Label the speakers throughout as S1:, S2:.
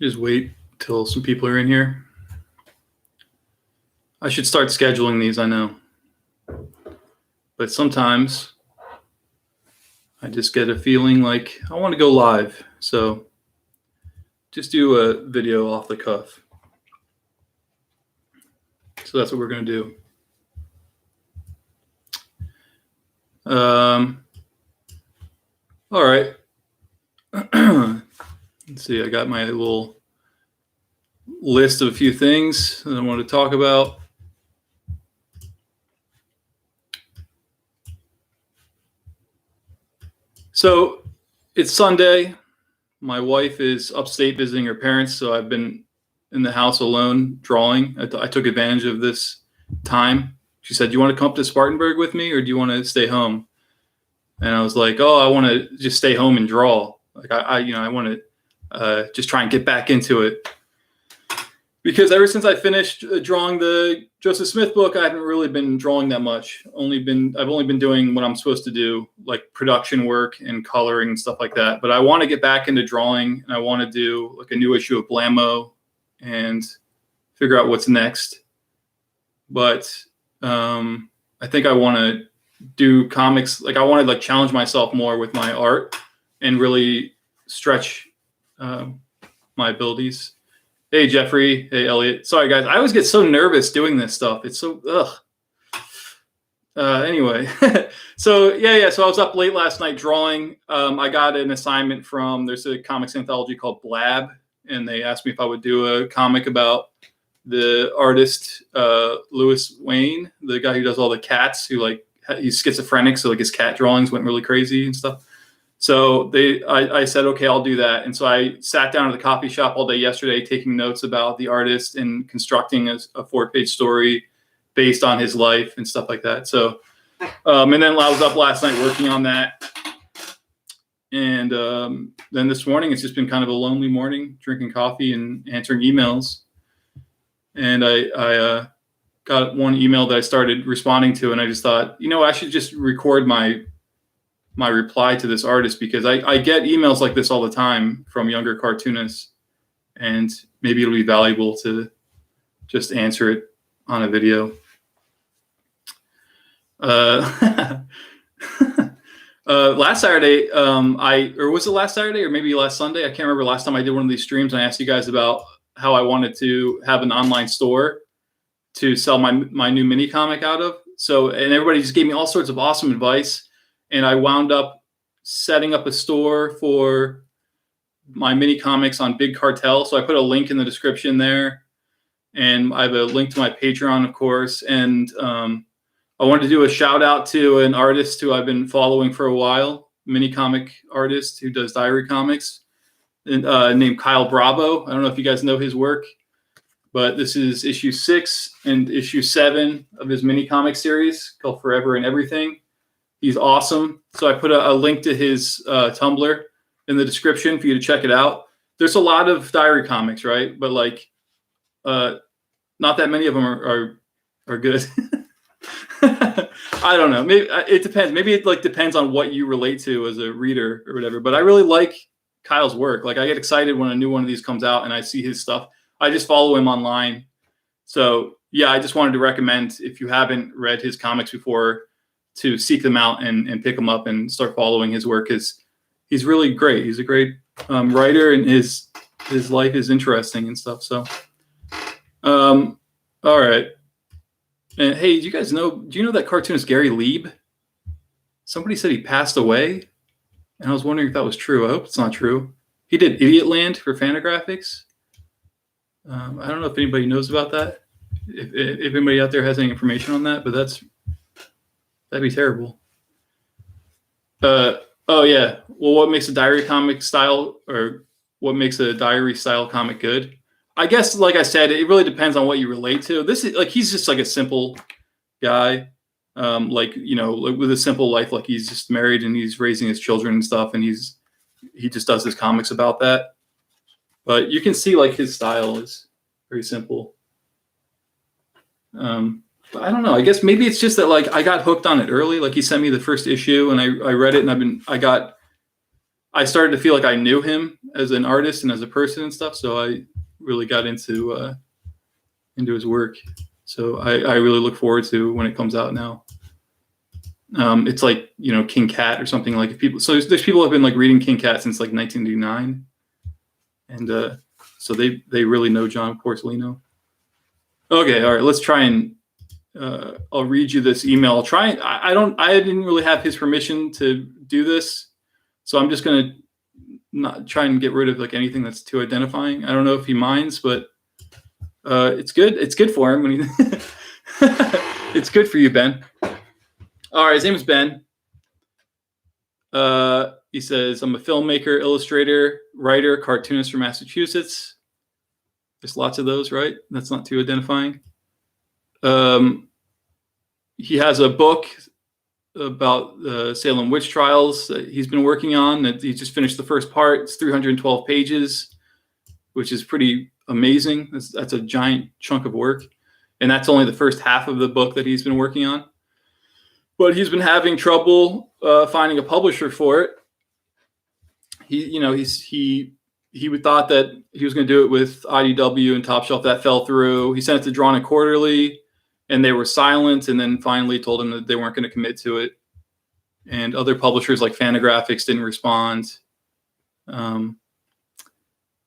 S1: Just wait till some people are in here. I should start scheduling these, I know. But sometimes I just get a feeling like I want to go live. So just do a video off the cuff. So that's what we're going to do. All right. Let's see. I got my little list of a few things that I want to talk about. So it's Sunday. My wife is upstate visiting her parents, so I've been in the house alone drawing. I took advantage of this time. She said, "Do you want to come up to Spartanburg with me, or do you want to stay home?" And I was like, "Oh, I want to just stay home and draw. Like I want to just try and get back into it." Because ever since I finished drawing the Joseph Smith book, I haven't really been drawing that much. I've only been doing what I'm supposed to do, like production work and coloring and stuff like that. But I want to get back into drawing, and I want to do like a new issue of Blammo and figure out what's next. But I think I want to do comics. Like I want to challenge myself more with my art and really stretch my abilities. Hey, Jeffrey. Hey, Elliot. Sorry, guys. I always get so nervous doing this stuff. It's so, anyway. So, yeah. So I was up late last night drawing. I got an assignment there's a comics anthology called Blab, and they asked me if I would do a comic about the artist Louis Wayne, the guy who does all the cats, he's schizophrenic, so his cat drawings went really crazy and stuff. So I said, okay, I'll do that. And so I sat down at the coffee shop all day yesterday, taking notes about the artist and constructing a 4-page story based on his life and stuff like that. So, and then I was up last night working on that. And then this morning, it's just been kind of a lonely morning, drinking coffee and answering emails. And I got one email that I started responding to, and I just thought, I should just record my reply to this artist, because I get emails like this all the time from younger cartoonists, and maybe it'll be valuable to just answer it on a video. Last Saturday, or was it last Saturday or maybe last Sunday? I can't remember. Last time I did one of these streams, and I asked you guys about how I wanted to have an online store to sell my new mini comic out of. So, and everybody just gave me all sorts of awesome advice. And I wound up setting up a store for my mini comics on Big Cartel. So I put a link in the description there, and I have a link to my Patreon, of course. And I wanted to do a shout out to an artist who I've been following for a while, mini comic artist who does diary comics, named Kyle Bravo. I don't know if you guys know his work, but this is issue 6 and issue 7 of his mini comic series called Forever and Everything. He's awesome. So I put a link to his Tumblr in the description for you to check it out. There's a lot of diary comics, right? But not that many of them are good. I don't know. Maybe it depends. Maybe it depends on what you relate to as a reader or whatever. But I really like Kyle's work. I get excited when a new one of these comes out and I see his stuff. I just follow him online. So yeah, I just wanted to recommend, if you haven't read his comics before, to seek them out and pick them up and start following his work, because he's really great. He's a great writer, and his life is interesting and stuff. So, all right. And hey, do you know that cartoonist Gary Lieb? Somebody said he passed away, and I was wondering if that was true. I hope it's not true. He did Idiotland for Fantagraphics. I don't know if anybody knows about that. If anybody out there has any information on that, but that'd be terrible. Oh yeah. Well, what makes a diary comic style, or what makes a diary style comic good? I guess, like I said, it really depends on what you relate to. This is he's just a simple guy, with a simple life. He's just married and he's raising his children and stuff, and he just does his comics about that. But you can see his style is very simple. But I don't know. I guess maybe it's just that I got hooked on it early. He sent me the first issue and I read it, and I got I started to feel like I knew him as an artist and as a person and stuff. So I really got into his work. So I really look forward to when it comes out now. It's like, King Cat or something. Like, if people, so there's people who have been like reading King Cat since like 1989, and so they really know John Porcellino. Okay, all right, let's try and I'll read you this email. I didn't really have his permission to do this, so I'm just gonna not try and get rid of like anything that's too identifying. I don't know if he minds, but it's good. It's good for him when he it's good for you, Ben. All right, his name is Ben. He says, I'm a filmmaker, illustrator, writer, cartoonist from Massachusetts. There's lots of those, right? That's not too identifying. He has a book about the Salem witch trials that he's been working on. That he just finished the first part. It's 312 pages, which is pretty amazing. That's a giant chunk of work. And that's only the first half of the book that he's been working on. But he's been having trouble finding a publisher for it. He thought that he was going to do it with IDW and Top Shelf. That fell through. He sent it to Drawn and Quarterly, and they were silent. And then finally told him that they weren't going to commit to it. And other publishers like Fantagraphics didn't respond. But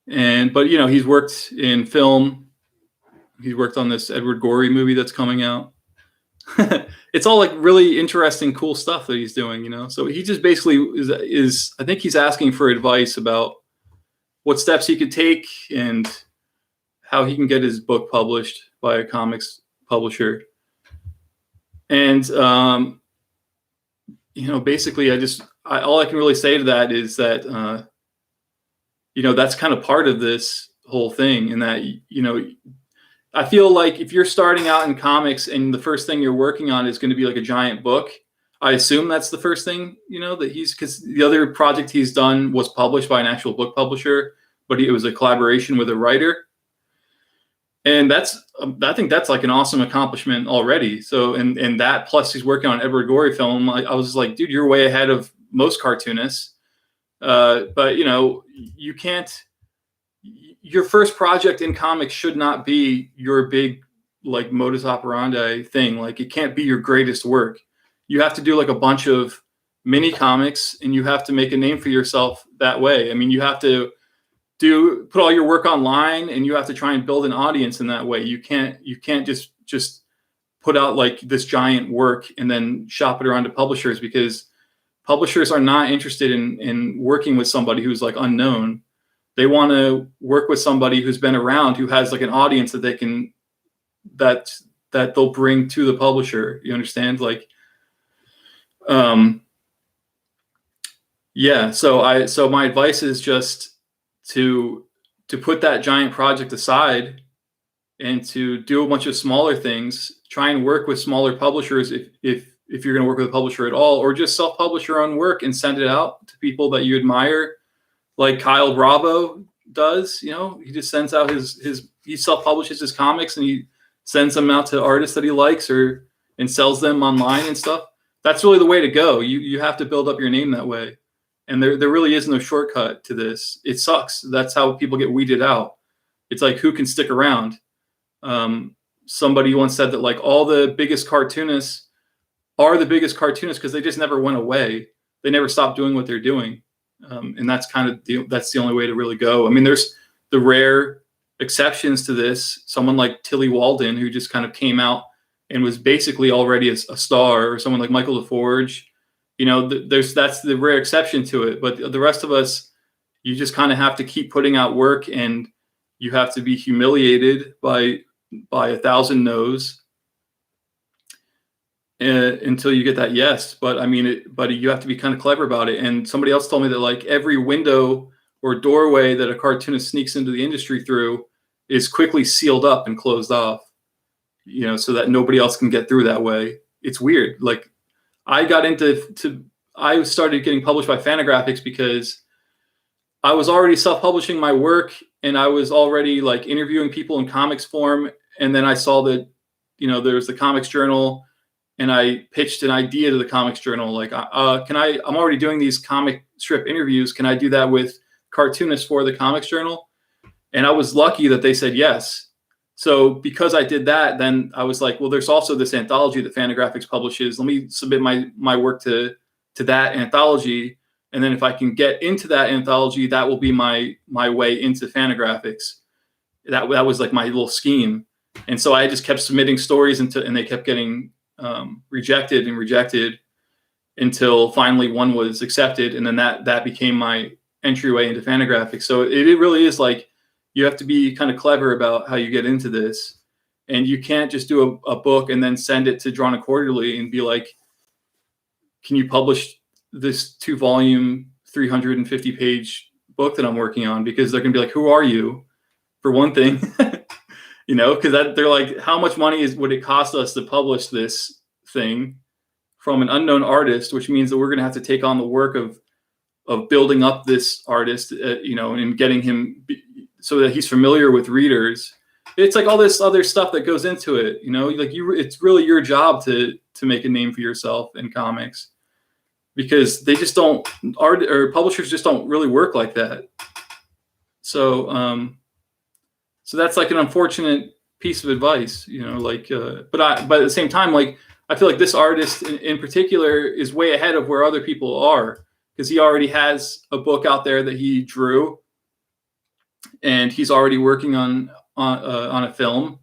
S1: he's worked in film. He's worked on this Edward Gorey movie that's coming out. It's all like really interesting, cool stuff that he's doing, So he just basically is I think he's asking for advice about what steps he could take and how he can get his book published by a comics publisher. And, basically all I can really say to that is that, that's kind of part of this whole thing, and that, I feel like if you're starting out in comics and the first thing you're working on is going to be like a giant book, I assume that's the first thing, because the other project he's done was published by an actual book publisher, but it was a collaboration with a writer. And I think that's like an awesome accomplishment already. So, and that plus he's working on Edward Gorey film. I was just like, dude, you're way ahead of most cartoonists. But you can't, your first project in comics should not be your big like modus operandi thing. Like, it can't be your greatest work. You have to do like a bunch of mini comics, and you have to make a name for yourself that way. I mean, you have to put all your work online, and you have to try and build an audience in that way. You can't just put out like this giant work and then shop it around to publishers, because publishers are not interested in working with somebody who's like unknown. They want to work with somebody who's been around, who has like an audience that they can, that they'll bring to the publisher. You understand? Like, yeah. So my advice is just to put that giant project aside and to do a bunch of smaller things. Try and work with smaller publishers if you're going to work with a publisher at all, or just self-publish your own work and send it out to people that you admire. Like Kyle Bravo does, he just sends out he self-publishes his comics, and he sends them out to artists that he likes and sells them online and stuff. That's really the way to go. You have to build up your name that way. And there really is no shortcut to this. It sucks. That's how people get weeded out. It's like, who can stick around? Somebody once said that like all the biggest cartoonists are the biggest cartoonists because they just never went away. They never stopped doing what they're doing. And that's that's the only way to really go. I mean, there's the rare exceptions to this. Someone like Tilly Walden, who just kind of came out and was basically already a star, or someone like Michael LaForge. That's the rare exception to it. But the rest of us, you just kind of have to keep putting out work, and you have to be humiliated by 1,000 no's until you get that yes. But I mean, but you have to be kind of clever about it. And somebody else told me that like every window or doorway that a cartoonist sneaks into the industry through is quickly sealed up and closed off, so that nobody else can get through that way. It's weird. Like, I started getting published by Fantagraphics because I was already self-publishing my work, and I was already like interviewing people in comics form. And then I saw that, there's the Comics Journal and I pitched an idea to the Comics Journal, like, I'm already doing these comic strip interviews. Can I do that with Cartoonist for the Comics Journal? And I was lucky that they said yes. So because I did that, then I was like, well, there's also this anthology that Fantagraphics publishes. Let me submit my work to that anthology. And then if I can get into that anthology, that will be my way into Fantagraphics. That was like my little scheme. And so I just kept submitting stories and they kept getting rejected until finally one was accepted. And then that became my entryway into Fantagraphics. So it really is like, you have to be kind of clever about how you get into this. And you can't just do a book and then send it to Drawn and Quarterly and be like, can you publish this 2-volume, 350-page book that I'm working on? Because they're going to be like, who are you? For one thing, because they're like, how much money would it cost us to publish this thing from an unknown artist, which means that we're going to have to take on the work of building up this artist, and getting him so that he's familiar with readers. It's like all this other stuff that goes into it, it's really your job to make a name for yourself in comics, because they just don't, publishers just don't really work like that. So that's like an unfortunate piece of advice, but at the same time, like, I feel like this artist in particular is way ahead of where other people are, because he already has a book out there that he drew, and he's already working on a film,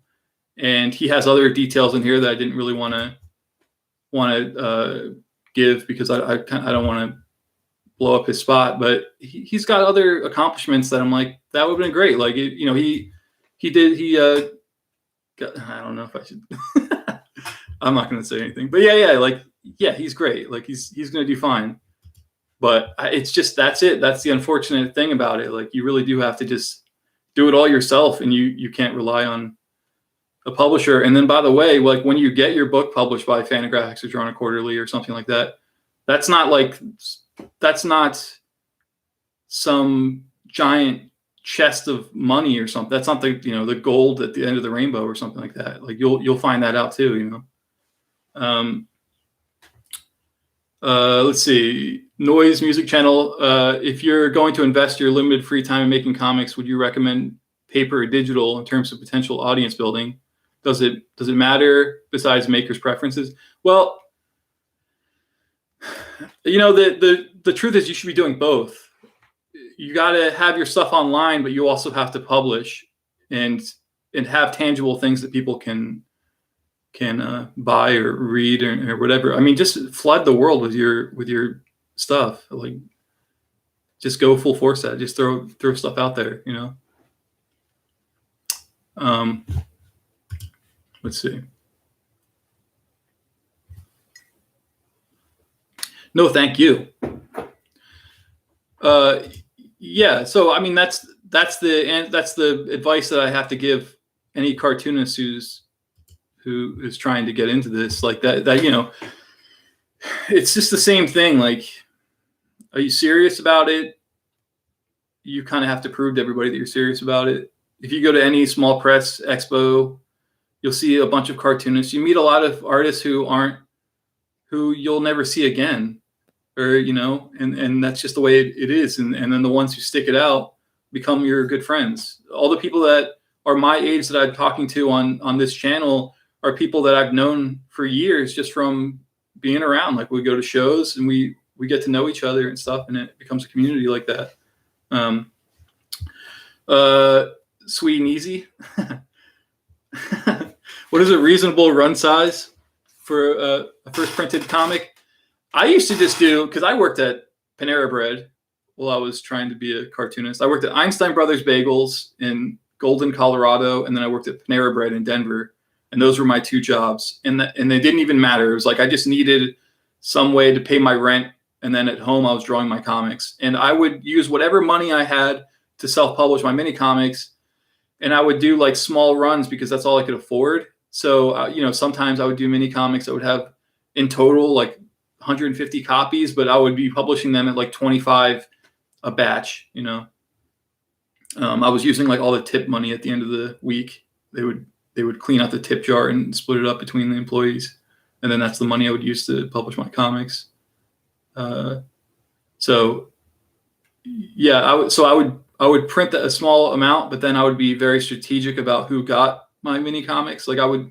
S1: and he has other details in here that I didn't really want to give, because I don't want to blow up his spot. But he's got other accomplishments that I'm like, that would have been great. Like, I don't know if I should. I'm not going to say anything, but yeah, he's great. Like, he's going to do fine. But it's just, that's it. That's the unfortunate thing about it. Like, you really do have to just do it all yourself, and you can't rely on a publisher. And then, by the way, like, when you get your book published by Fantagraphics or Drawn and Quarterly or something like that, that's not some giant chest of money or something. That's not the gold at the end of the rainbow or something like that. Like, you'll find that out too, let's see. Noise Music Channel. If you're going to invest your limited free time in making comics, would you recommend paper or digital in terms of potential audience building? Does it matter besides makers' preferences? Well, the truth is, you should be doing both. You got to have your stuff online, but you also have to publish and have tangible things that people can buy or read or whatever. I mean, just flood the world with your stuff. Like, just go full force at it. Just throw stuff out there, Let's see. No, thank you. Yeah. So, I mean, that's the advice that I have to give any cartoonist who is trying to get into this, like that, it's just the same thing. Like, are you serious about it? You kind of have to prove to everybody that you're serious about it. If you go to any small press expo, you'll see a bunch of cartoonists. You meet a lot of artists who you'll never see again, or, and that's just the way it is. And then the ones who stick it out become your good friends. All the people that are my age that I'm talking to on this channel are people that I've known for years, just from being around. Like, we go to shows and we get to know each other and stuff, and it becomes a community like that. Sweet and easy. What is a reasonable run size for a first printed comic? I used to just do, because I worked at Panera Bread while I was trying to be a cartoonist. I worked at Einstein Brothers Bagels in Golden, Colorado, and then I worked at Panera Bread in Denver. And those were my 2 jobs. And they didn't even matter. It was like, I just needed some way to pay my rent. And then at home, I was drawing my comics. And I would use whatever money I had to self-publish my mini comics. And I would do like small runs, because that's all I could afford. So, sometimes I would do mini comics that would have in total like 150 copies, but I would be publishing them at like 25 a batch, I was using like all the tip money at the end of the week. They would clean out the tip jar and split it up between the employees. and then that's the money I would use to publish my comics. So yeah, I would print a small amount, but then I would be very strategic about who got my mini comics. Like I would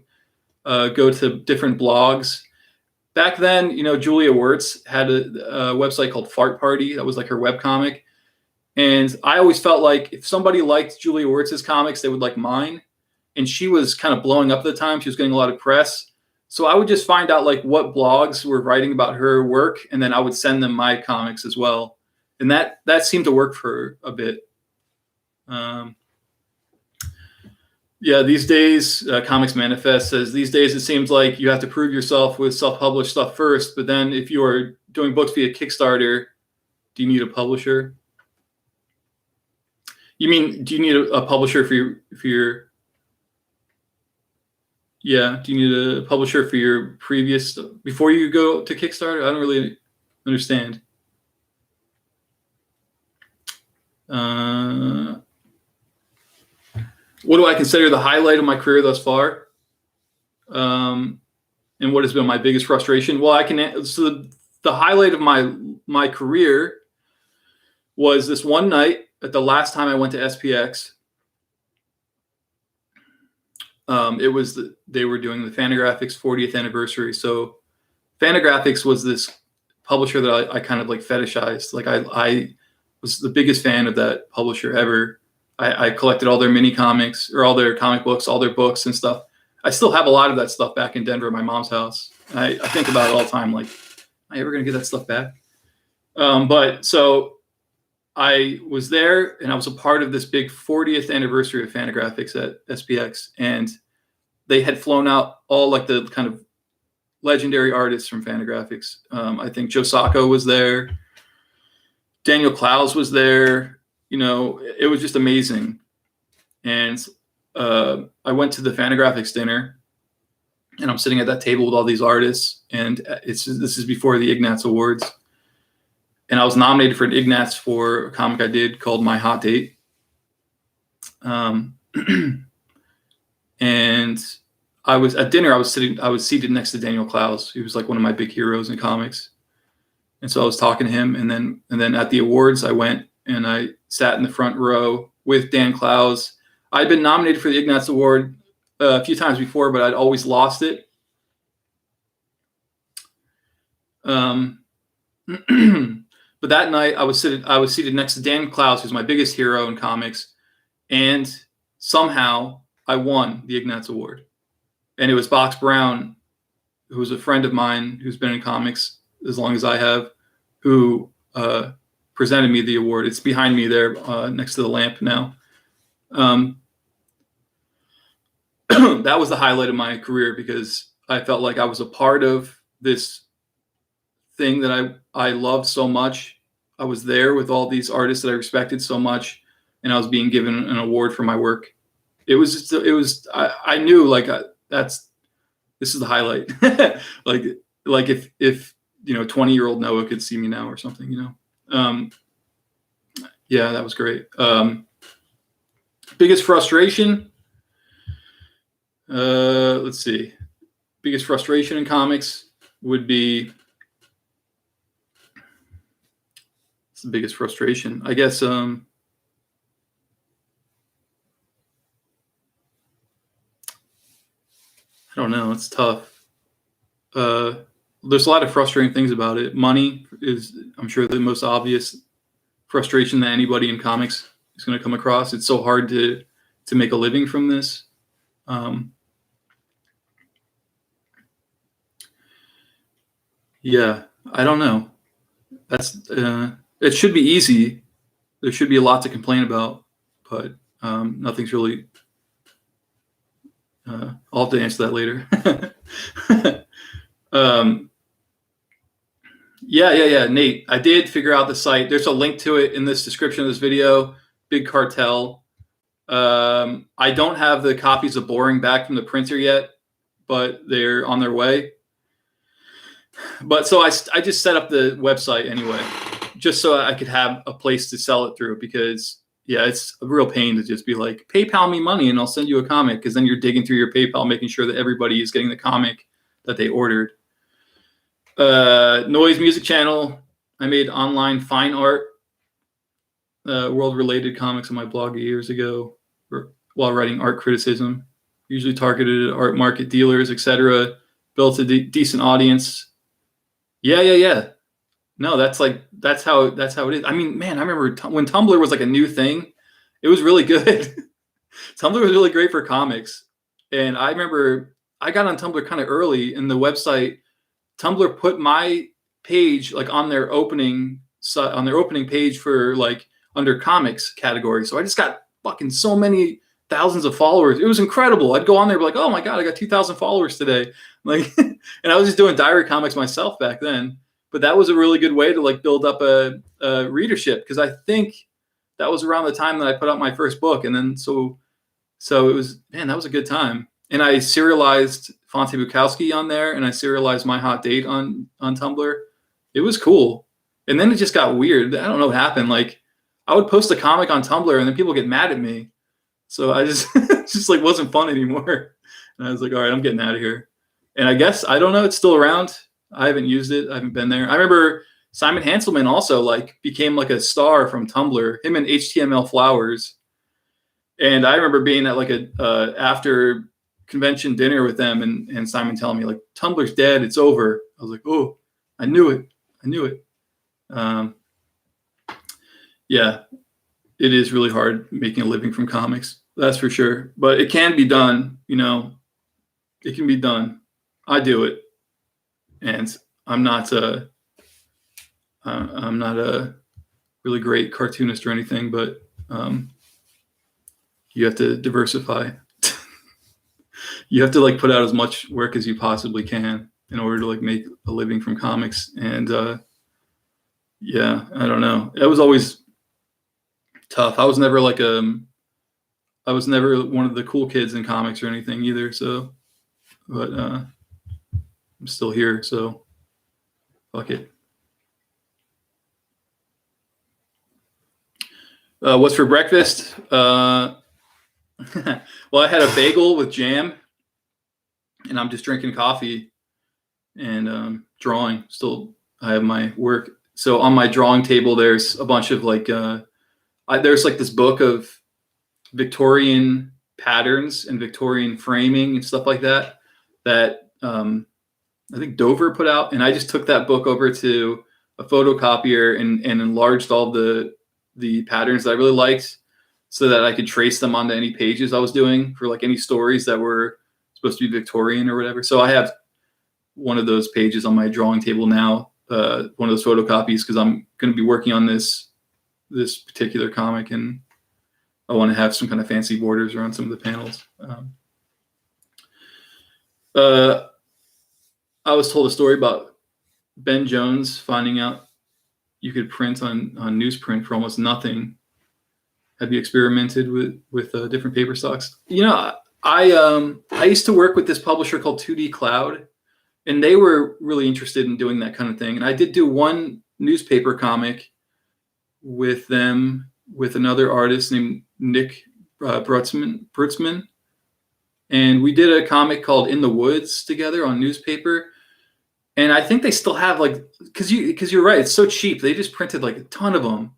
S1: go to different blogs. Back then, Julia Wirtz had a website called Fart Party. That was like her webcomic. And I always felt like if somebody liked Julia Wirtz's comics, they would like mine. And she was kind of blowing up at the time. She was getting a lot of press. So I would just find out like what blogs were writing about her work, and then I would send them my comics as well. And that seemed to work for a bit. Yeah, these days, Comics Manifest says, these days it seems like you have to prove yourself with self-published stuff first, but then if you are doing books via Kickstarter, do you need a publisher? You mean, do you need a publisher for your yeah, do you need a publisher for your previous, before you go to Kickstarter? I don't really understand. What do I consider the highlight of my career thus far? And what has been my biggest frustration? Well, so the highlight of my career was this one night at the last time I went to SPX. They were doing the Fantagraphics 40th anniversary. So Fantagraphics was this publisher that I kind of like fetishized. Like I was the biggest fan of that publisher ever. I collected all their mini comics, or all their comic books, all their books and stuff. I still have a lot of that stuff back in Denver at my mom's house. I think about it all the time. Like, am I ever going to get that stuff back? But so I was there, and I was a part of this big 40th anniversary of Fantagraphics at SPX, and they had flown out all like the kind of legendary artists from Fantagraphics. I think Joe Sacco was there. Daniel Clowes was there. It was just amazing. And I went to the Fantagraphics dinner, and I'm sitting at that table with all these artists, and this is before the Ignatz Awards. And I was nominated for an Ignatz for a comic I did called My Hot Date. And I was at dinner. I was seated next to Daniel Clowes. He was like one of my big heroes in comics. And so I was talking to him, and then at the awards, I went and I sat in the front row with Dan Clowes. I'd been nominated for the Ignatz Award a few times before, but I'd always lost it. But that night, I was seated next to Dan Clowes, who's my biggest hero in comics, and somehow I won the Ignatz Award. And it was Box Brown, who's a friend of mine who's been in comics as long as I have, who presented me the award. It's behind me there, next to the lamp now. That was the highlight of my career, because I felt like I was a part of this thing that I loved so much. I was there with all these artists that I respected so much, and I was being given an award for my work. I knew like this is the highlight. like if 20-year-old Noah could see me now or something, yeah, that was great. Biggest frustration. Let's see. Biggest frustration in comics would be, it's the biggest frustration, I guess. I don't know. It's tough. There's a lot of frustrating things about it. Money is, I'm sure, the most obvious frustration that anybody in comics is going to come across. It's so hard to make a living from this. Yeah, I don't know. It should be easy. There should be a lot to complain about, but nothing's really. I'll have to answer that later. Yeah, Nate, I did figure out the site. There's a link to it in this description of this video. Big Cartel. I don't have the copies of Boring back from the printer yet, but they're on their way. But so I just set up the website anyway, just so I could have a place to sell it through, because yeah, it's a real pain to just be like, PayPal me money and I'll send you a comic, because then you're digging through your PayPal, making sure that everybody is getting the comic that they ordered. Noise music channel. I made online fine art, world-related comics on my blog years ago, while writing art criticism. Usually targeted at art market dealers, etc. Built a decent audience. Yeah. No, that's how it is. I mean, man, I remember when Tumblr was like a new thing. It was really good. Tumblr was really great for comics, and I remember I got on Tumblr kind of early, and the website Tumblr put my page like on their opening page for like under comics category. So I just got fucking so many thousands of followers. It was incredible. I'd go on there and be like, oh my god, I got 2,000 followers today. Like, and I was just doing diary comics myself back then. But that was a really good way to like build up a readership, because I think that was around the time that I put out my first book, and then so it was, man, that was a good time. And I serialized Fonte Bukowski on there, and I serialized My Hot Date on Tumblr. It was cool. And then it just got weird. I don't know what happened. Like, I would post a comic on Tumblr, and then people get mad at me. So I just just like wasn't fun anymore. And I was like, all right, I'm getting out of here. And I guess, I don't know, it's still around. I haven't used it. I haven't been there. I remember Simon Hanselman also like became like a star from Tumblr. Him and HTML Flowers. And I remember being at like a after convention dinner with them, and Simon telling me like, Tumblr's dead, it's over. I was like, oh, I knew it. Yeah, it is really hard making a living from comics, that's for sure. But it can be done, it can be done. I do it, and I'm not a really great cartoonist or anything, but you have to diversify. You have to like put out as much work as you possibly can in order to like make a living from comics. And yeah, I don't know. It was always tough. I was never one of the cool kids in comics or anything either. So, but I'm still here. So fuck it. What's for breakfast? Well, I had a bagel with jam, and I'm just drinking coffee and drawing. Still, I have my work. So on my drawing table, there's a bunch of like, there's like this book of Victorian patterns and Victorian framing and stuff like that, that I think Dover put out. And I just took that book over to a photocopier and enlarged all the patterns that I really liked, so that I could trace them onto any pages I was doing for like any stories that were supposed to be Victorian or whatever. So I have one of those pages on my drawing table now, one of those photocopies, because I'm going to be working on this particular comic, and I want to have some kind of fancy borders around some of the panels. I was told a story about Ben Jones finding out you could print on newsprint for almost nothing. Have you experimented with different paper stocks? I used to work with this publisher called 2D Cloud, and they were really interested in doing that kind of thing. And I did do one newspaper comic with them, with another artist named Nick Brutzman. And we did a comic called In the Woods together on newspaper. And I think they still have like, because you're right, it's so cheap. They just printed like a ton of them.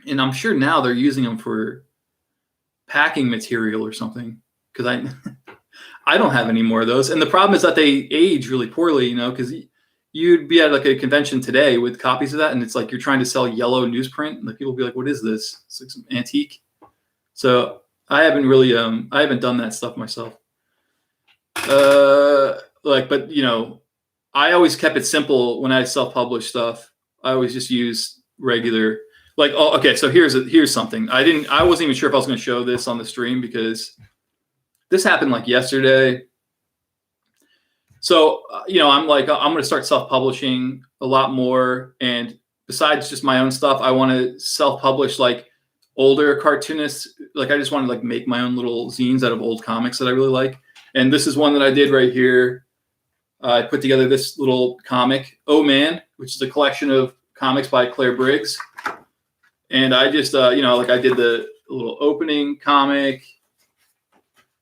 S1: And I'm sure now they're using them for packing material or something, because I don't have any more of those. And the problem is that they age really poorly, because you'd be at like a convention today with copies of that, and it's like you're trying to sell yellow newsprint, and like people will be like, what is this? It's like some antique. So I haven't really I haven't done that stuff myself. But I always kept it simple when I self-publish stuff. I always just use regular, like, oh, okay, so here's something. I wasn't even sure if I was going to show this on the stream, because this happened like yesterday. So, I'm like, I'm going to start self-publishing a lot more. And besides just my own stuff, I want to self-publish like older cartoonists. Like, I just want to like make my own little zines out of old comics that I really like. And this is one that I did right here. I put together this little comic, Oh Man, which is a collection of comics by Claire Briggs. And I just, I did the little opening comic,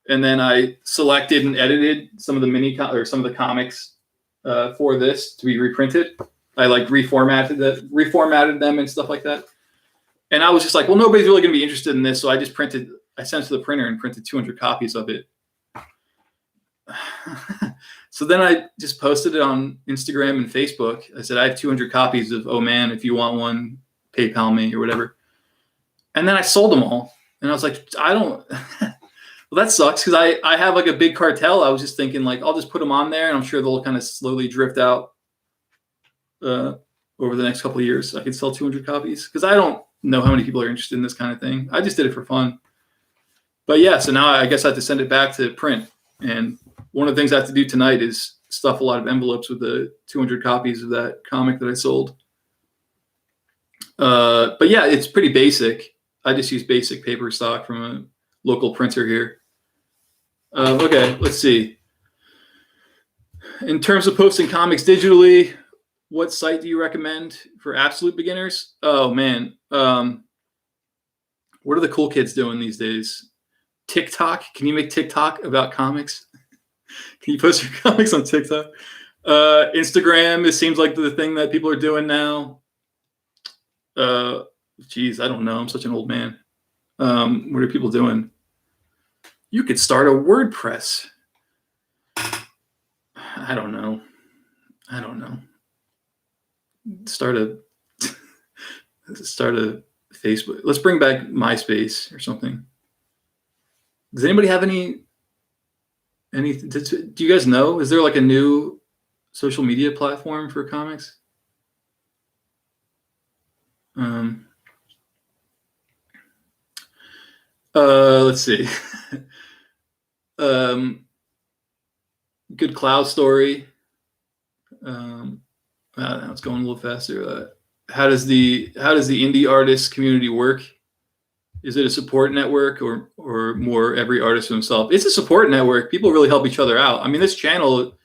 S1: and then I selected and edited some of the some of the comics for this to be reprinted. I like reformatted them and stuff like that. And I was just like, well, nobody's really going to be interested in this. So I sent it to the printer and printed 200 copies of it. So then I just posted it on Instagram and Facebook. I said, I have 200 copies of Oh Man, if you want one, PayPal me or whatever. And then I sold them all. And I was like, I don't, well, that sucks because I have like a big cartel. I was just thinking like, I'll just put them on there and I'm sure they'll kind of slowly drift out over the next couple of years. I could sell 200 copies because I don't know how many people are interested in this kind of thing. I just did it for fun. But yeah, so now I guess I have to send it back to print. And one of the things I have to do tonight is stuff a lot of envelopes with the 200 copies of that comic that I sold. But yeah, it's pretty basic. I just use basic paper stock from a local printer here. Okay, let's see. In terms of posting comics digitally, what site do you recommend for absolute beginners? Oh man, what are the cool kids doing these days? TikTok? Can you make TikTok about comics? Can you post your comics on TikTok? Instagram, it seems like the thing that people are doing now. Geez, I don't know. I'm such an old man. What are people doing? You could start a WordPress. I don't know. Start a Facebook. Let's bring back MySpace or something. Does anybody have any? Do you guys know? Is there like a new social media platform for comics? Let's see. Good Cloud Story. Now it's going a little faster. How does the indie artist community work? Is it a support network or more every artist for himself? It's a support network. People really help each other out. I mean, this channel,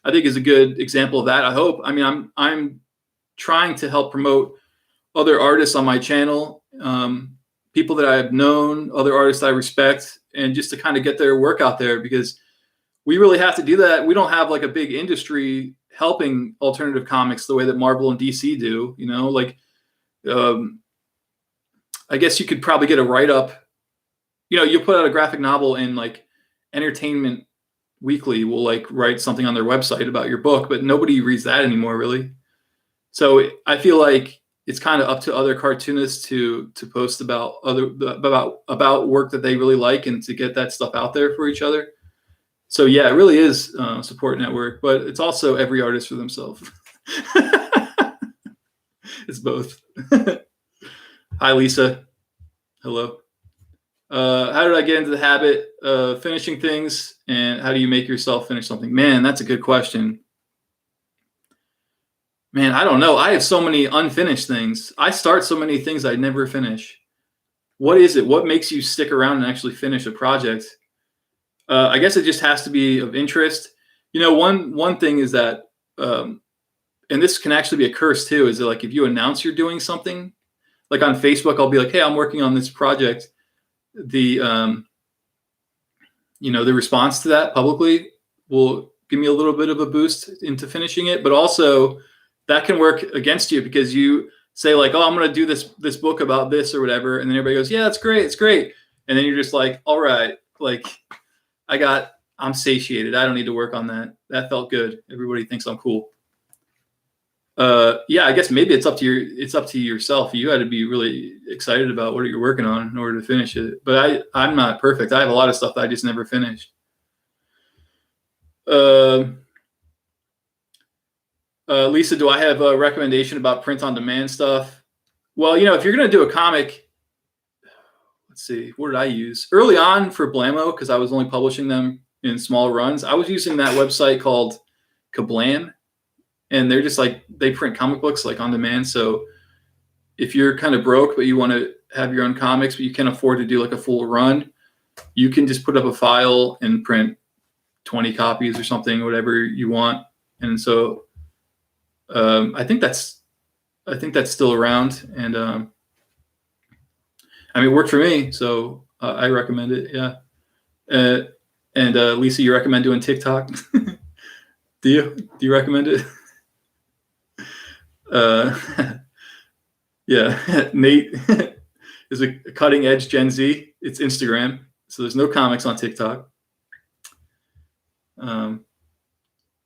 S1: I think, is a good example of that. I hope. I mean, I'm trying to help promote other artists on my channel, people that I've known, other artists I respect, and just to kind of get their work out there because we really have to do that. We don't have like a big industry helping alternative comics the way that Marvel and DC do. You know, like. I guess you could probably get a write-up. You know, you'll put out a graphic novel and like Entertainment Weekly will like write something on their website about your book, but nobody reads that anymore, really. So I feel like it's kind of up to other cartoonists to post about work that they really like and to get that stuff out there for each other. So yeah, it really is a support network, but it's also every artist for themselves. It's both. Hi, Lisa. Hello. How did I get into the habit of finishing things, and how do you make yourself finish something? Man, that's a good question. Man, I don't know. I have so many unfinished things. I start so many things I never finish. What is it? What makes you stick around and actually finish a project? I guess it just has to be of interest. You know, one thing is that, and this can actually be a curse too, is that like if you announce you're doing something, like on Facebook, I'll be like, hey, I'm working on this project. The response to that publicly will give me a little bit of a boost into finishing it. But also that can work against you because you say like, oh, I'm going to do this book about this or whatever. And then everybody goes, yeah, that's great. It's great. And then you're just like, all right, like I'm satiated. I don't need to work on that. That felt good. Everybody thinks I'm cool. Yeah, I guess maybe it's up to yourself. You got to be really excited about what you're working on in order to finish it. But I'm not perfect. I have a lot of stuff that I just never finished. Lisa, do I have a recommendation about print on demand stuff? Well, you know, if you're going to do a comic, let's see, what did I use? Early on for Blammo, because I was only publishing them in small runs, I was using that website called Kablam. And they're just like, they print comic books like on demand. So if you're kind of broke, but you want to have your own comics, but you can't afford to do like a full run, you can just put up a file and print 20 copies or something, whatever you want. And so I think that's still around. And I mean, it worked for me. So I recommend it. Yeah. And Lisa, you recommend doing TikTok? Do you recommend it? Yeah, Nate is a cutting edge Gen Z. It's Instagram, so there's no comics on TikTok.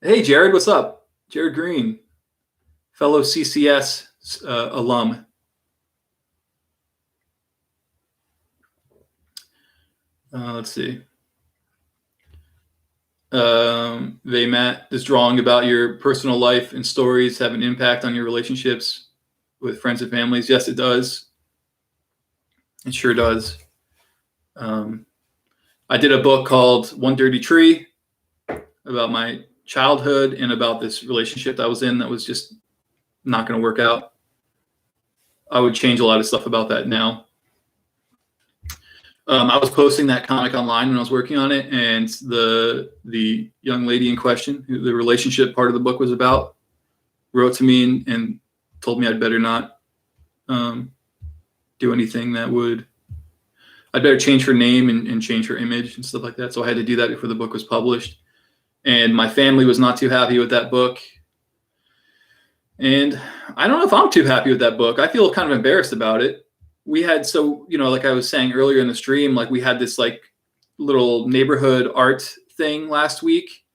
S1: Hey, Jared, what's up? Jared Green, fellow CCS alum. Let's see. Matt, does drawing about your personal life and stories have an impact on your relationships with friends and families? Yes, it does. It sure does. I did a book called One Dirty Tree about my childhood and about this relationship that I was in that was just not going to work out. I would change a lot of stuff about that now. I was posting that comic online when I was working on it, and the young lady in question, who the relationship part of the book was about, wrote to me and told me I'd better not do anything that would. I'd better change her name and change her image and stuff like that. So I had to do that before the book was published. And my family was not too happy with that book. And I don't know if I'm too happy with that book. I feel kind of embarrassed about it. We had, like I was saying earlier in the stream, like we had this like little neighborhood art thing last week.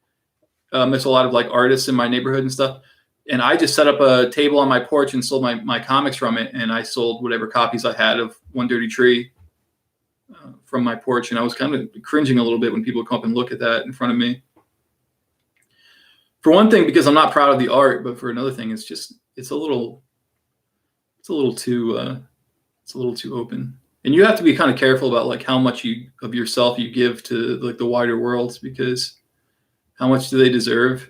S1: There's a lot of like artists in my neighborhood and stuff. And I just set up a table on my porch and sold my comics from it. And I sold whatever copies I had of One Dirty Tree from my porch. And I was kind of cringing a little bit when people come up and look at that in front of me. For one thing, because I'm not proud of the art, but for another thing, it's a little too open. And you have to be kind of careful about like how much of yourself you give to like the wider world, because how much do they deserve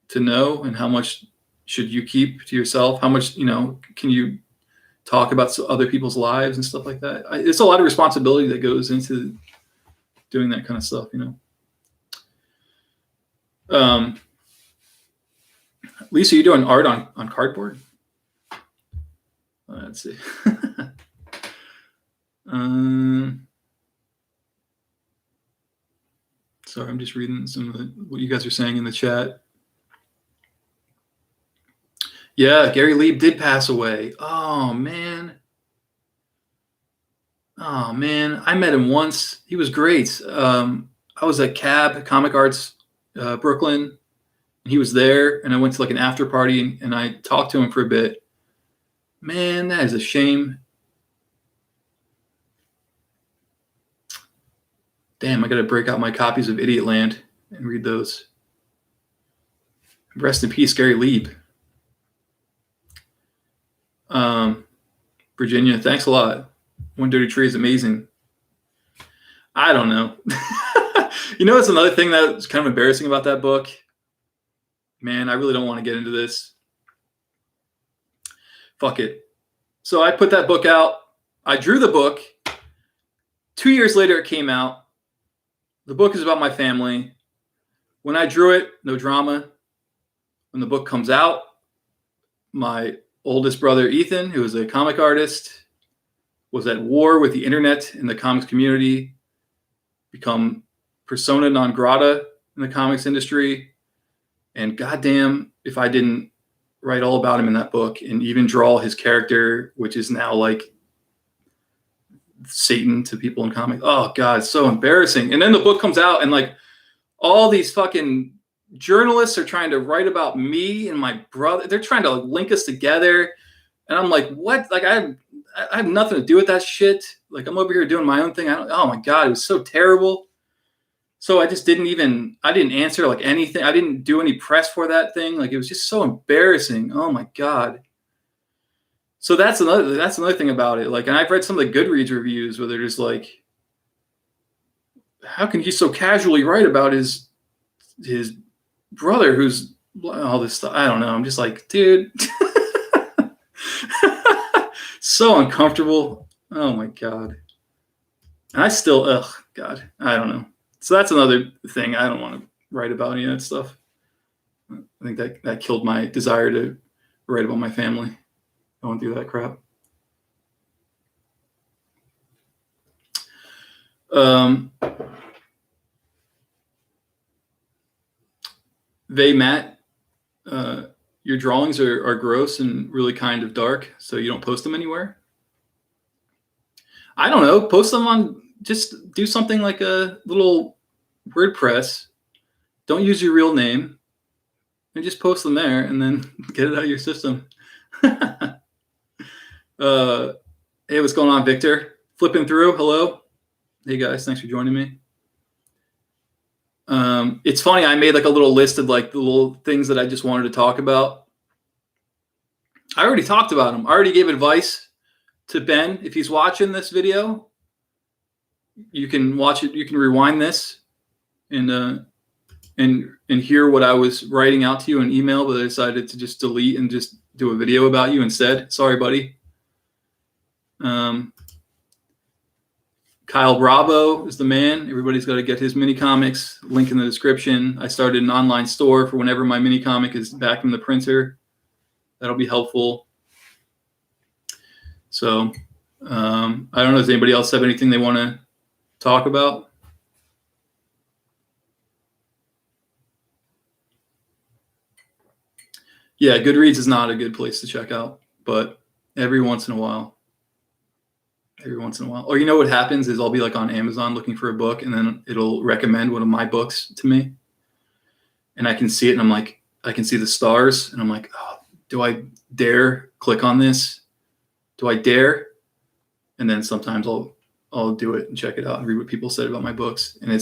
S1: to know, and how much should you keep to yourself? How much, can you talk about other people's lives and stuff like that? It's a lot of responsibility that goes into doing that kind of stuff, Lisa, you're doing art on cardboard? Let's see. Sorry, I'm just reading some of what you guys are saying in the chat. Yeah, Gary Lieb did pass away. Oh man. I met him once. He was great. I was at CAB, Comic Arts, Brooklyn, and he was there, and I went to like an after party, and I talked to him for a bit. Man, that is a shame. Damn, I got to break out my copies of Idiotland and read those. Rest in peace, Gary Lieb. Virginia, thanks a lot. One Dirty Tree is amazing. I don't know. It's another thing that's kind of embarrassing about that book. Man, I really don't want to get into this. Fuck it. So I put that book out. I drew the book. 2 years later, it came out. The book is about my family. When I drew it, no drama. When the book comes out, my oldest brother, Ethan, who is a comic artist, was at war with the internet and the comics community, become persona non grata in the comics industry. And goddamn, if I didn't write all about him in that book and even draw his character, which is now like Satan to people in comics. Oh God, it's so embarrassing. And then the book comes out and like all these fucking journalists are trying to write about me and my brother. They're trying to link us together. And I'm like, what? Like I have nothing to do with that shit. Like I'm over here doing my own thing. Oh my God, it was so terrible. So I just didn't answer like anything. I didn't do any press for that thing. Like it was just so embarrassing. Oh my God. So that's another thing about it. Like, and I've read some of the Goodreads reviews where they're just like, how can he so casually write about his brother who's all this stuff? I don't know. I'm just like, dude, so uncomfortable. Oh my God. And I still, God, I don't know. So that's another thing. I don't want to write about any of that stuff. I think that killed my desire to write about my family. I won't do that crap. Matt, your drawings are gross and really kind of dark, so you don't post them anywhere. I don't know. Post them on, just do something like a little WordPress. Don't use your real name and just post them there and then get it out of your system. Hey, what's going on, Victor? Flipping through. Hello. Hey guys, thanks for joining me. It's funny. I made like a little list of like the little things that I just wanted to talk about. I already talked about them. I already gave advice to Ben. If he's watching this video, you can watch it. You can rewind this and hear what I was writing out to you in email, but I decided to just delete and just do a video about you instead. Sorry, buddy. Kyle Bravo is the man. Everybody's got to get his mini comics. Link in the description. I started an online store for whenever my mini comic is back in the printer. That'll be helpful. So I don't know. Does anybody else have anything they want to talk about? Yeah, Goodreads is not a good place to check out, but every once in a while. Or you know what happens is I'll be like on Amazon looking for a book, and then it'll recommend one of my books to me, and I can see it, and I'm like, I can see the stars, and I'm like, oh, do I dare click on this? Do I dare? And then sometimes I'll do it and check it out and read what people said about my books, and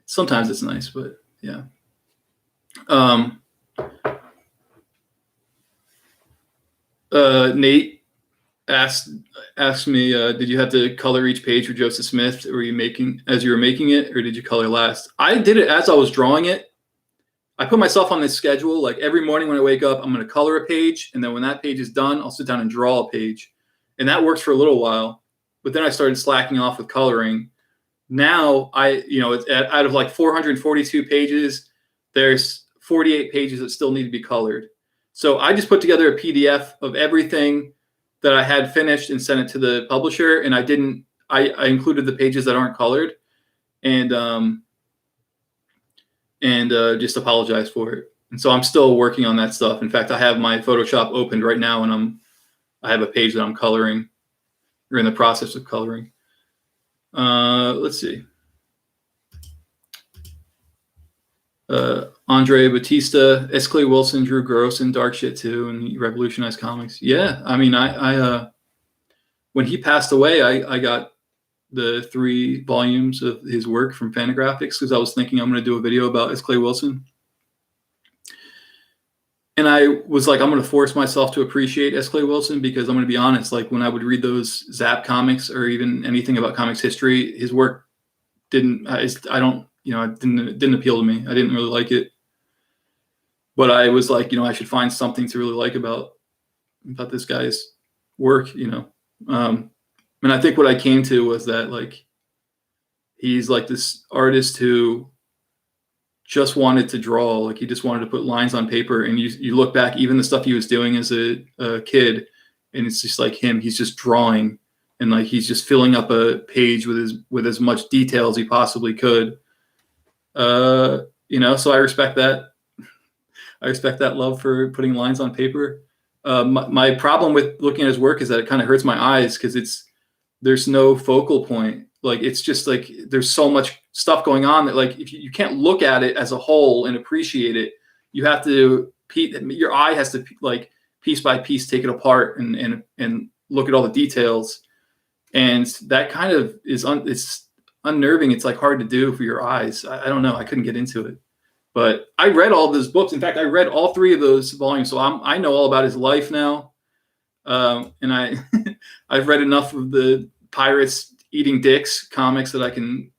S1: sometimes it's nice, but yeah. Nate asked me, did you have to color each page for Joseph Smith? Were you making as you were making it, or did you color last? I did it as I was drawing it. I put myself on this schedule. Like every morning when I wake up, I'm going to color a page, and then when that page is done, I'll sit down and draw a page, and that works for a little while. But then I started slacking off with coloring. Now it's out of like 442 pages, there's 48 pages that still need to be colored. So I just put together a PDF of everything that I had finished and sent it to the publisher, and I included the pages that aren't colored, and just apologize for it. And so I'm still working on that stuff. In fact, I have my Photoshop opened right now, and I have a page that I'm coloring, or in the process of coloring. Let's see. Andre Batista, S. Clay Wilson drew gross and dark shit too, and he revolutionized comics. Yeah, I mean, I when he passed away, I got the 3 volumes of his work from Fantagraphics because I was thinking I'm going to do a video about S. Clay Wilson, and I was like, I'm going to force myself to appreciate S. Clay Wilson because I'm going to be honest. Like when I would read those Zap comics or even anything about comics history, his work didn't. It didn't appeal to me. I didn't really like it. But I was like, I should find something to really like about this guy's work, And I think what I came to was that like he's like this artist who just wanted to draw, like he just wanted to put lines on paper, and you look back, even the stuff he was doing as a kid, and it's just like him, he's just drawing, and like he's just filling up a page with as much detail as he possibly could. So I respect that. I respect that love for putting lines on paper. My problem with looking at his work is that it kind of hurts my eyes because there's no focal point. Like it's just like there's so much stuff going on that like if you can't look at it as a whole and appreciate it, you have to your eye has to like piece by piece take it apart and look at all the details, and that kind of it's unnerving. It's like hard to do for your eyes. I don't know. I couldn't get into it. But I read all of his books. In fact, I read all 3 of those volumes, so I know all about his life now. And I've read enough of the Pirates Eating Dicks comics that I can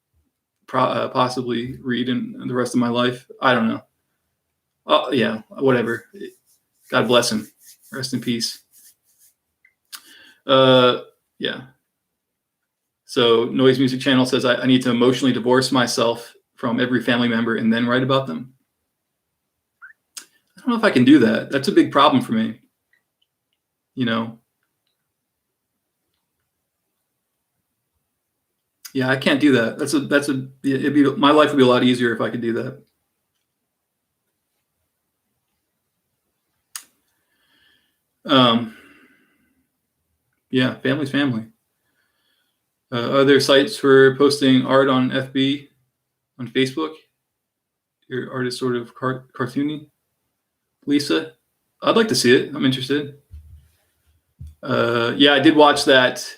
S1: possibly read in the rest of my life. I don't know. Oh yeah, whatever. God bless him. Rest in peace. Yeah. So Noise Music Channel says I need to emotionally divorce myself from every family member and then write about them. I don't know if I can do that. That's a big problem for me. Yeah, I can't do that. My life would be a lot easier if I could do that. Yeah, family's family. Are there sites for posting art on FB, on Facebook? Your art is sort of cartoony. Lisa, I'd like to see it. I'm interested. Yeah, I did watch that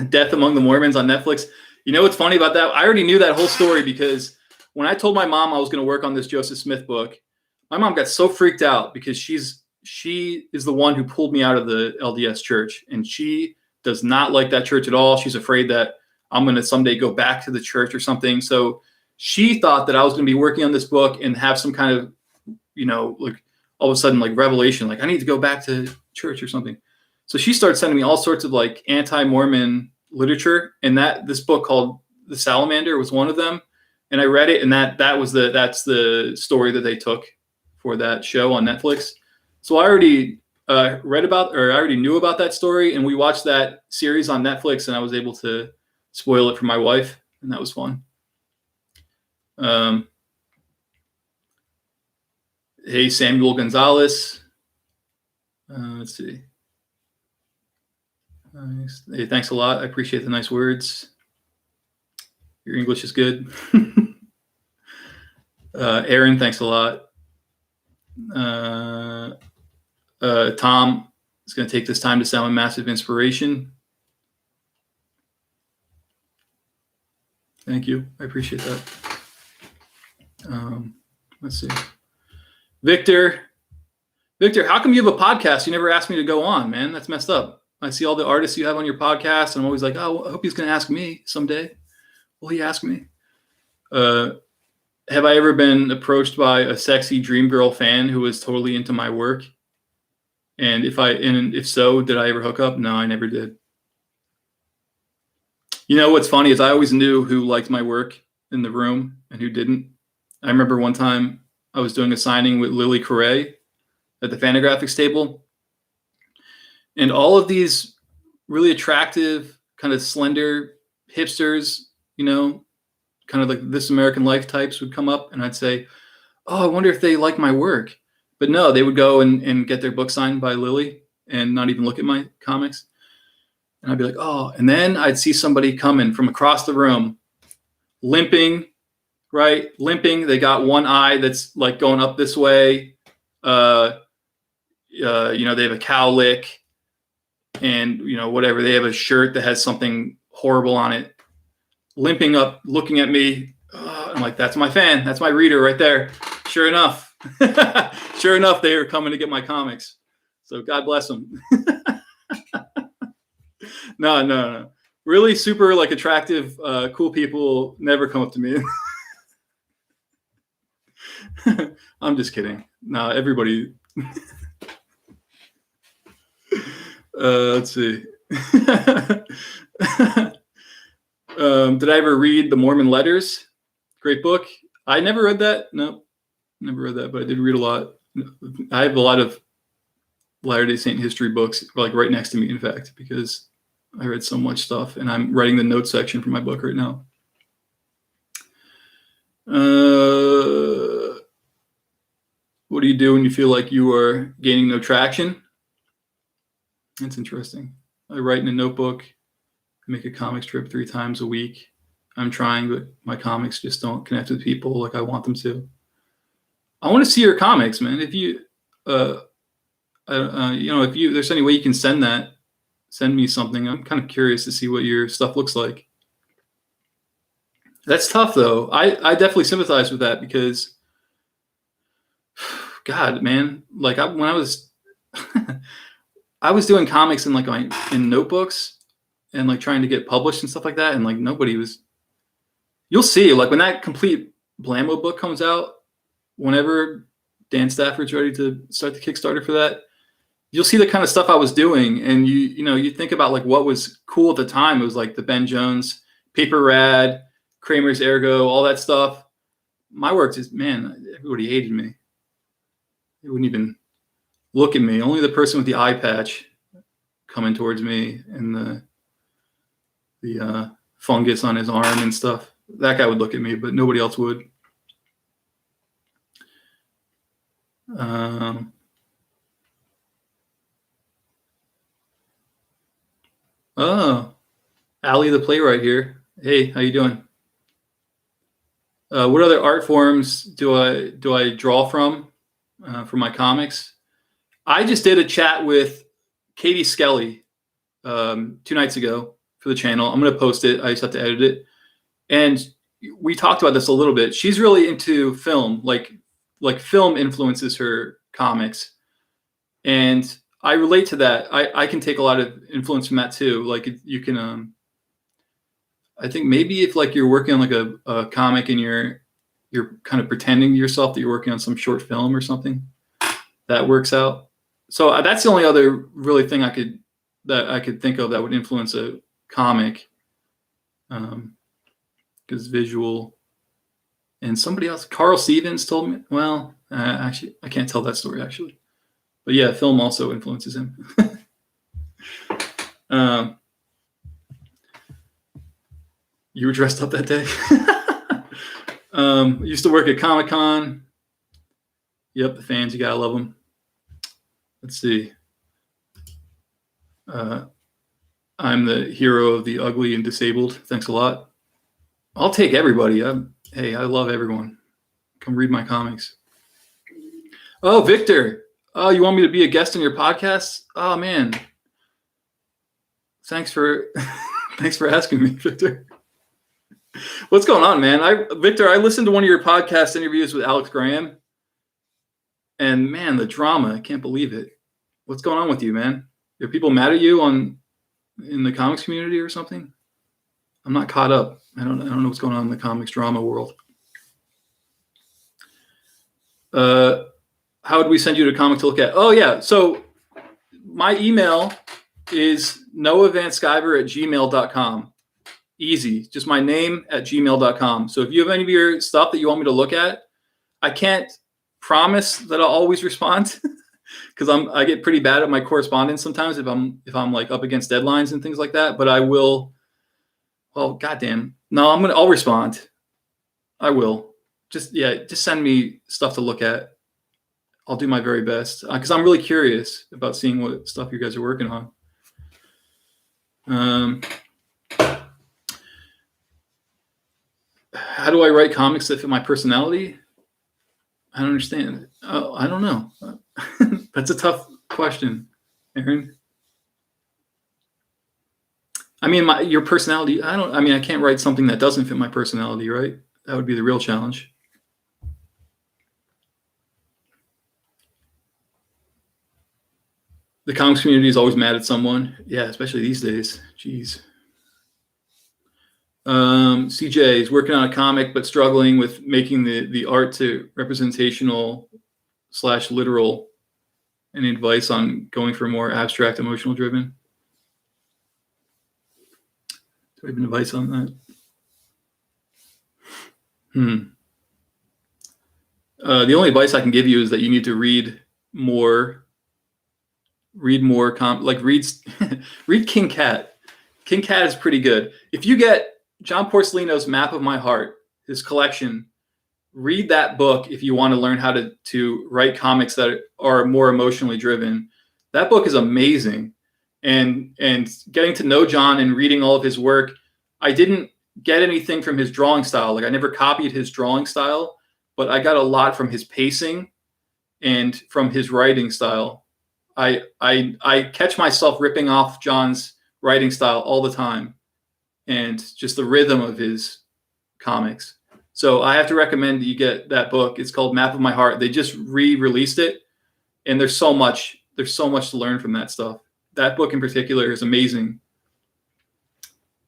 S1: Death Among the Mormons on Netflix. You know what's funny about that? I already knew that whole story because when I told my mom I was going to work on this Joseph Smith book, my mom got so freaked out because she is the one who pulled me out of the LDS church, and she does not like that church at all. She's afraid that I'm going to someday go back to the church or something. So she thought that I was going to be working on this book and have some kind of, like all of a sudden like revelation, like I need to go back to church or something. So she started sending me all sorts of like anti-Mormon literature, and this book called The Salamander was one of them. And I read it, and that's the story that they took for that show on Netflix. So I already I already knew about that story, and we watched that series on Netflix, and I was able to spoil it for my wife, and that was fun. Hey, Samuel Gonzalez. Let's see. Hey, thanks a lot. I appreciate the nice words. Your English is good. Aaron, thanks a lot. Tom is going to take this time to sound a massive inspiration. Thank you. I appreciate that. Let's see. Victor, how come you have a podcast? You never asked me to go on, man. That's messed up. I see all the artists you have on your podcast, and I'm always like, oh, I hope he's going to ask me someday. Will he ask me? Have I ever been approached by a sexy dream girl fan who was totally into my work? And if so, did I ever hook up? No, I never did. You know what's funny is I always knew who liked my work in the room and who didn't. I remember one time I was doing a signing with Lily Correa at the Fantagraphics table, and all of these really attractive, kind of slender hipsters, kind of like This American Life types would come up, and I'd say, oh, I wonder if they like my work. But no, they would go and get their book signed by Lily and not even look at my comics. And I'd be like, oh, and then I'd see somebody coming from across the room, limping. They got one eye that's like going up this way. They have a cowlick, and whatever. They have a shirt that has something horrible on it. Limping up, looking at me. I'm like, that's my fan. That's my reader right there. Sure enough, they were coming to get my comics. So God bless them. No. Really super like attractive, cool people never come up to me. I'm just kidding. No, everybody. Let's see. Did I ever read The Mormon Letters? Great book. I never read that. No, never read that, but I did read a lot. I have a lot of Latter-day Saint history books, like right next to me, in fact, because I read so much stuff, and I'm writing the notes section for my book right now. What do you do when you feel like you are gaining no traction? That's interesting. I write in a notebook. I make a comic strip 3 times a week. I'm trying, but my comics just don't connect with people like I want them to. I want to see your comics, man. If you, if there's any way you can send me something. I'm kind of curious to see what your stuff looks like. That's tough, though. I definitely sympathize with that because, God, man, like when I was, I was doing comics in notebooks and like trying to get published and stuff like that, and like nobody was. You'll see, like when that complete Blammo book comes out, whenever Dan Stafford's ready to start the Kickstarter for that, you'll see the kind of stuff I was doing, and you think about like what was cool at the time. It was like the Ben Jones, Paper Rad, Kramer's Ergo, all that stuff. My work just, man, everybody hated me. They wouldn't even look at me. Only the person with the eye patch coming towards me and the fungus on his arm and stuff. That guy would look at me, but nobody else would. Oh, Allie the playwright here. Hey, how you doing? What other art forms do I draw from for my comics? I just did a chat with Katie Skelly 2 nights ago for the channel. I'm going to post it. I just have to edit it. And we talked about this a little bit. She's really into film, like film influences her comics. And I relate to that. I can take a lot of influence from that too. Like you can, I think maybe if like you're working on like a comic and you're kind of pretending to yourself that you're working on some short film or something, that works out. So that's the only other really thing I could think of that would influence a comic, because visual. And somebody else, Carl Stevens, told me. Well, actually, I can't tell that story actually, but yeah, film also influences him. You were dressed up that day. Used to work at Comic-Con. Yep, the fans, you gotta love them. Let's see. I'm the hero of the ugly and disabled. Thanks a lot. I'll take everybody. Hey, I love everyone. Come read my comics. Oh, Victor. Oh, you want me to be a guest on your podcast? Oh man. Thanks for asking me, Victor. What's going on, man? Victor, I listened to one of your podcast interviews with Alex Graham, and man, the drama, I can't believe it. What's going on with you, man? Are people mad at you in the comics community or something? I'm not caught up. I don't know what's going on in the comics drama world. How would we send you to comic to look at? Oh yeah, so my email is noahvanskyver@gmail.com. Easy, just my name at gmail.com. So if you have any of your stuff that you want me to look at, I can't promise that I'll always respond because I get pretty bad at my correspondence sometimes if I'm like up against deadlines and things like that. But I will. Well, goddamn, no, I'll respond. I will. Just send me stuff to look at. I'll do my very best because I'm really curious about seeing what stuff you guys are working on. How do I write comics that fit my personality? I don't understand. I don't know. That's a tough question, Aaron. I mean, your personality. I can't write something that doesn't fit my personality, right? That would be the real challenge. The comics community is always mad at someone. Yeah, especially these days. Jeez. CJ is working on a comic, but struggling with making the art to representational / literal. Any advice on going for more abstract, emotional driven? Do I have any advice on that? The only advice I can give you is that you need to read more. Read King Cat. King Cat is pretty good. If you get John Porcelino's Map of My Heart, his collection, read that book if you want to learn how to write comics that are more emotionally driven. That book is amazing. And getting to know John and reading all of his work, I didn't get anything from his drawing style. Like I never copied his drawing style, but I got a lot from his pacing and from his writing style. I catch myself ripping off John's writing style all the time and just the rhythm of his comics. So I have to recommend that you get that book. It's called Map of My Heart. They just re-released it, and there's so much to learn from that stuff. That book in particular is amazing.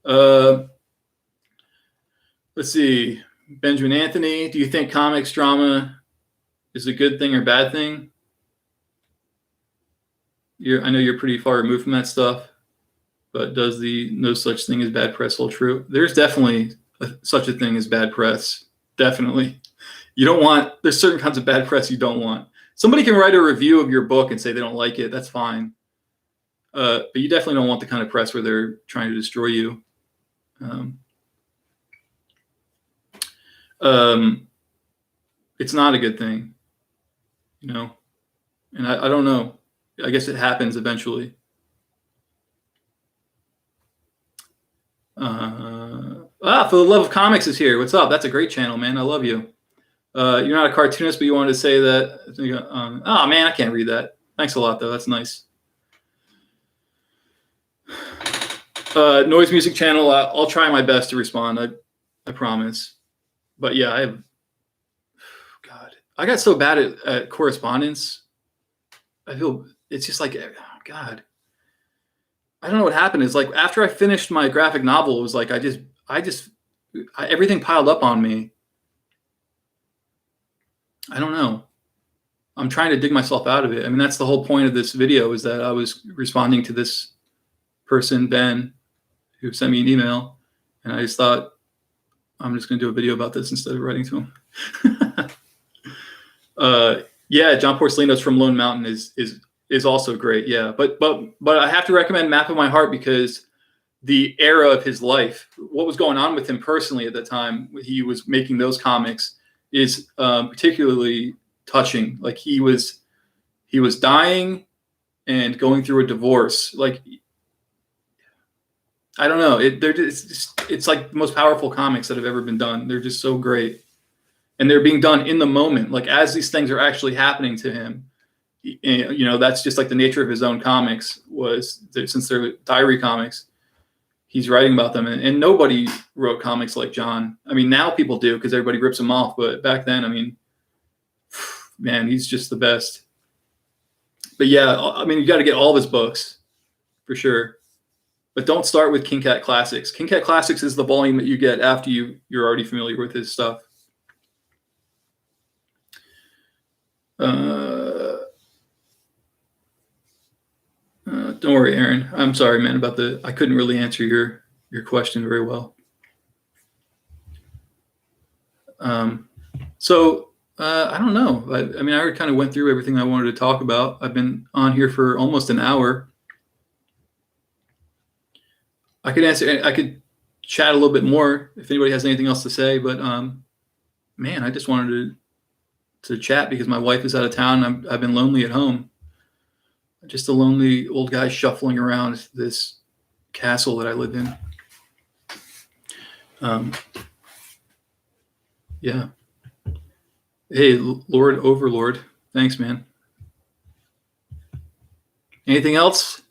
S1: Let's see. Benjamin Anthony, do you think comics drama is a good thing or bad thing? I know you're pretty far removed from that stuff, but does the no such thing as bad press hold true? There's definitely such a thing as bad press. Definitely. There's certain kinds of bad press you don't want. Somebody can write a review of your book and say they don't like it. That's fine. But you definitely don't want the kind of press where they're trying to destroy you. It's not a good thing, and I don't know. I guess it happens eventually. For the Love of Comics is here. What's up? That's a great channel, man. I love you. You're not a cartoonist, but you wanted to say that. Oh man, I can't read that. Thanks a lot, though. That's nice. Noise music channel. I'll try my best to respond. I promise. But yeah, God, I got so bad at correspondence. I feel it's just like, God, I don't know what happened. It's like after I finished my graphic novel, it was like everything piled up on me. I don't know. I'm trying to dig myself out of it. I mean, that's the whole point of this video, is that I was responding to this person, Ben, who sent me an email, and I just thought, I'm just going to do a video about this instead of writing to him. Yeah, John Porcelino's From Lone Mountain is also great. Yeah, but I have to recommend Map of My Heart because the era of his life, what was going on with him personally at the time he was making those comics, is particularly touching. Like he was dying and going through a divorce. Like, I don't know. It's like the most powerful comics that have ever been done. They're just so great. And they're being done in the moment. Like as these things are actually happening to him, you know, that's just like the nature of his own comics since they're diary comics, he's writing about them. And nobody wrote comics like John. I mean, now people do because everybody rips him off. But back then, I mean, man, he's just the best. But yeah, I mean, you got to get all of his books for sure. But don't start with King Cat Classics. King Cat Classics is the volume that you get after you're already familiar with his stuff. Don't worry, Aaron. I'm sorry, man, I couldn't really answer your question very well. So I don't know. I mean, I already kind of went through everything I wanted to talk about. I've been on here for almost an hour. I could chat a little bit more if anybody has anything else to say, but man, I just wanted to chat because my wife is out of town. I've been lonely at home. Just a lonely old guy shuffling around this castle that I live in. Yeah. Hey, Lord Overlord. Thanks, man. Anything else?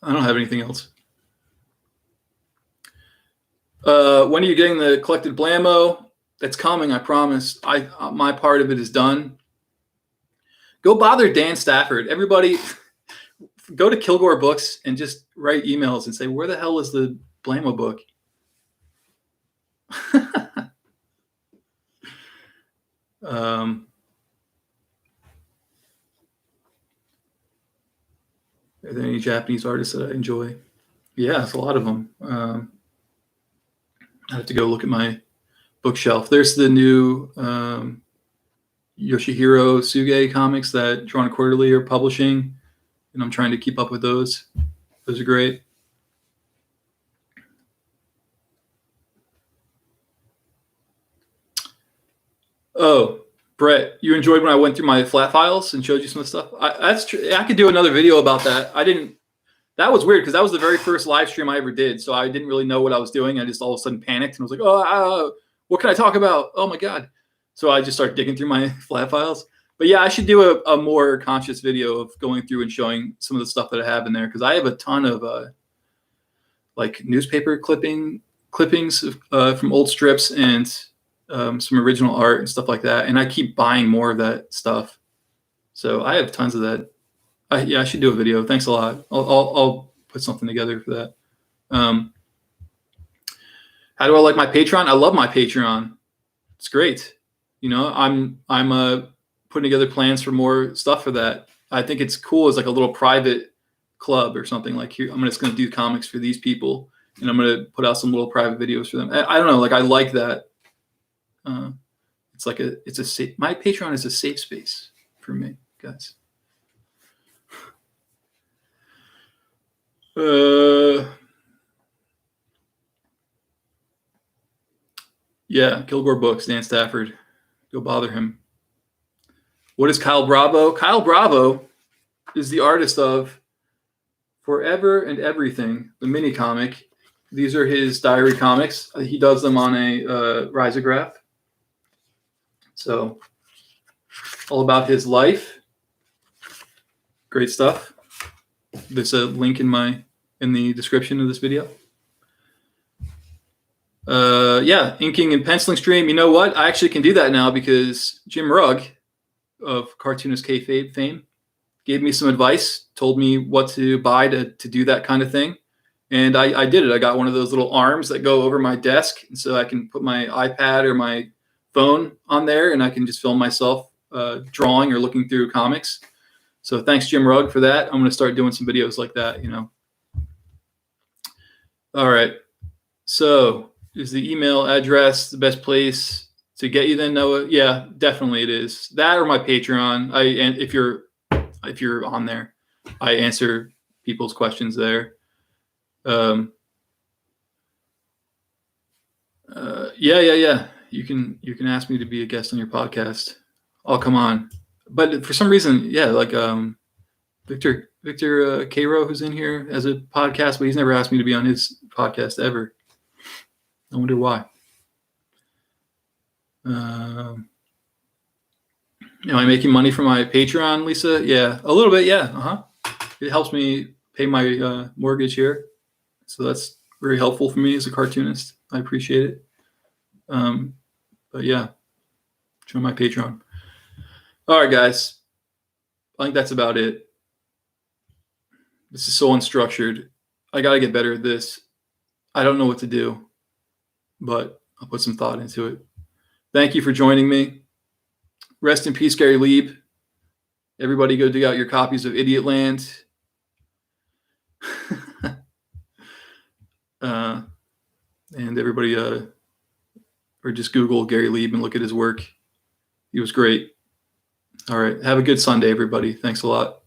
S1: I don't have anything else. When are you getting the collected Blammo? That's coming, I promise. My part of it is done. Go bother Dan Stafford. Everybody, go to Kilgore Books and just write emails and say, where the hell is the Blammo book? Are there any Japanese artists that I enjoy? Yeah, it's a lot of them. I have to go look at my bookshelf. There's the new Yoshihiro Suge comics that Drawn Quarterly are publishing, and I'm trying to keep up with those. Those are great. Oh, Brett, you enjoyed when I went through my flat files and showed you some of the stuff? That's true. I could do another video about that. That was weird because that was the very first live stream I ever did. So I didn't really know what I was doing. I just all of a sudden panicked and was like, what can I talk about? Oh my God. So I just started digging through my flat files. But yeah, I should do a more conscious video of going through and showing some of the stuff that I have in there. Because I have a ton of like newspaper clippings from old strips and some original art and stuff like that. And I keep buying more of that stuff. So I have tons of that. Yeah, I should do a video. Thanks a lot. I'll put something together for that. How do I like my Patreon? I love my Patreon. It's great. You know, I'm putting together plans for more stuff for that. I think it's cool as like a little private club or something. Like here, I'm just going to do comics for these people, and I'm going to put out some little private videos for them. I don't know. Like I like that. It's like my Patreon is a safe space for me, guys. Yeah, Kilgore Books, Dan Stafford. Go bother him. What is Kyle Bravo? Kyle Bravo is the artist of Forever and Everything, the mini comic. These are his diary comics. He does them on a risograph. So all about his life. Great stuff. There's a link in the description of this video. Yeah, inking and penciling stream. You know what? I actually can do that now because Jim Rugg of Cartoonist Kayfabe fame gave me some advice, told me what to buy to do that kind of thing. And I did it. I got one of those little arms that go over my desk. And so I can put my iPad or my phone on there and I can just film myself drawing or looking through comics. So thanks, Jim Rugg, for that. I'm going to start doing some videos like that, you know. All right. So is the email address the best place to get you then, Noah? Yeah, definitely it is. That or my Patreon. And if you're on there, I answer people's questions there. Yeah. You can ask me to be a guest on your podcast. I'll come on. But for some reason, yeah, like Victor Cairo, who's in here as a podcast, but he's never asked me to be on his podcast ever. I wonder why. Am I making money from my Patreon, Lisa? Yeah, a little bit. Yeah. It helps me pay my mortgage here, so that's very helpful for me as a cartoonist. I appreciate it. But yeah, join my Patreon. All right, guys. I think that's about it. This is so unstructured. I got to get better at this. I don't know what to do, but I'll put some thought into it. Thank you for joining me. Rest in peace, Gary Lieb. Everybody go dig out your copies of Idiotland. And everybody, or just Google Gary Lieb and look at his work. He was great. All right. Have a good Sunday, everybody. Thanks a lot.